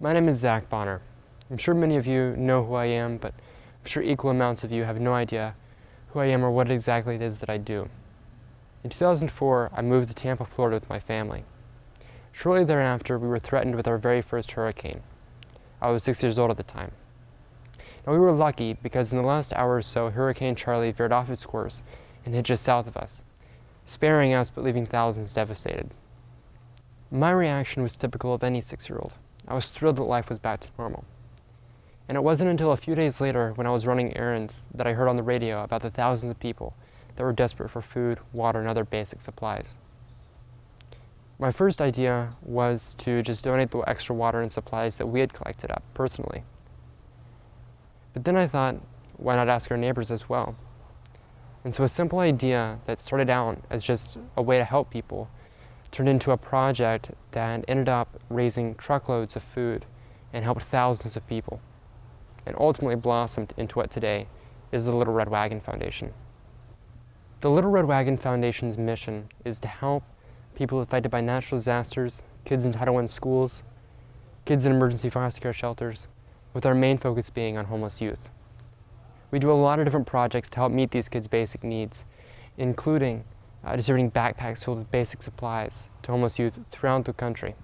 My name is Zach Bonner. I'm sure many of you know who I am, but I'm sure equal amounts of you have no idea who I am or what exactly it is that I do. In 2004, I moved to Tampa, Florida with my family. Shortly thereafter, we were threatened with our very first hurricane. I was 6 years old at the time. Now, we were lucky because in the last hour or so, Hurricane Charley veered off its course and hit just south of us, sparing us but leaving thousands devastated. My reaction was typical of any 6-year-old. I was thrilled that life was back to normal. And it wasn't until a few days later, when I was running errands, that I heard on the radio about the thousands of people that were desperate for food, water, and other basic supplies. My first idea was to just donate the extra water and supplies that we had collected up, personally. But then I thought, why not ask our neighbors as well? And so a simple idea that started out as just a way to help people turned into a project that ended up raising truckloads of food and helped thousands of people, and ultimately blossomed into what today is the Little Red Wagon Foundation. The Little Red Wagon Foundation's mission is to help people affected by natural disasters, kids in Title I schools, kids in emergency foster care shelters, with our main focus being on homeless youth. We do a lot of different projects to help meet these kids' basic needs, including distributing backpacks filled with basic supplies to homeless youth throughout the country,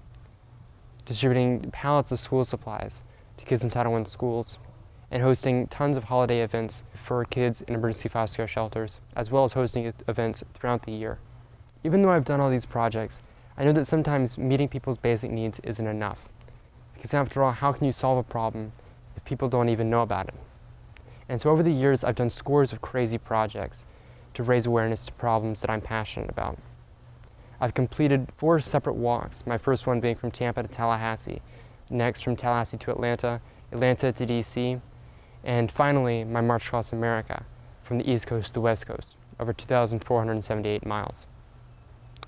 distributing pallets of school supplies to kids in Title I schools, and hosting tons of holiday events for kids in emergency foster care shelters, as well as hosting events throughout the year. Even though I've done all these projects, I know that sometimes meeting people's basic needs isn't enough. Because after all, how can you solve a problem if people don't even know about it? And so over the years, I've done scores of crazy projects to raise awareness to problems that I'm passionate about. I've completed 4 separate walks, my first one being from Tampa to Tallahassee, next from Tallahassee to Atlanta, Atlanta to DC, and finally my March Across America from the East Coast to the West Coast, over 2,478 miles.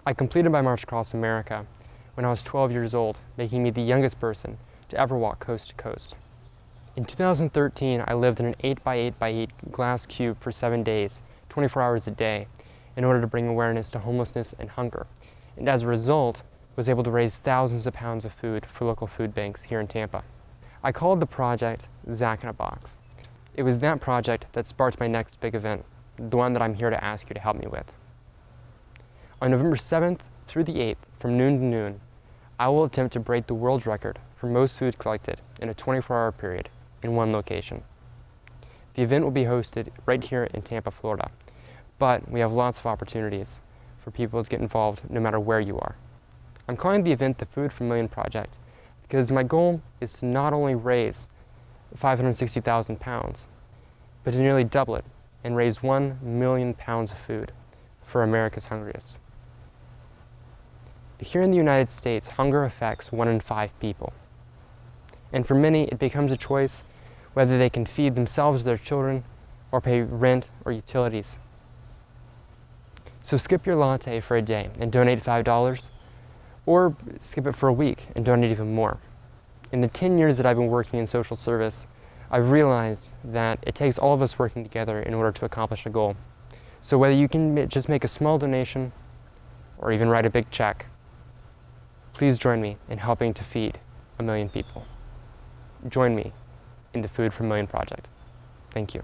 I completed my March Across America when I was 12 years old, making me the youngest person to ever walk coast to coast. In 2013, I lived in an 8x8x8 glass cube for 7 days, 24 hours a day, in order to bring awareness to homelessness and hunger, and as a result, was able to raise thousands of pounds of food for local food banks here in Tampa. I called the project Zach in a Box. It was that project that sparked my next big event, the one that I'm here to ask you to help me with. On November 7th through the 8th, from noon to noon, I will attempt to break the world record for most food collected in a 24-hour period in one location. The event will be hosted right here in Tampa, Florida, but we have lots of opportunities for people to get involved no matter where you are. I'm calling the event the Food for a Million Project because my goal is to not only raise 560,000 pounds, but to nearly double it and raise 1 million pounds of food for America's hungriest. Here in the United States, hunger affects 1 in 5 people. And for many, it becomes a choice whether they can feed themselves or their children or pay rent or utilities. So skip your latte for a day and donate $5, or skip it for a week and donate even more. In the 10 years that I've been working in social service, I've realized that it takes all of us working together in order to accomplish a goal. So whether you can just make a small donation or even write a big check, please join me in helping to feed 1 million people. Join me in the Food for a Million Project. Thank you.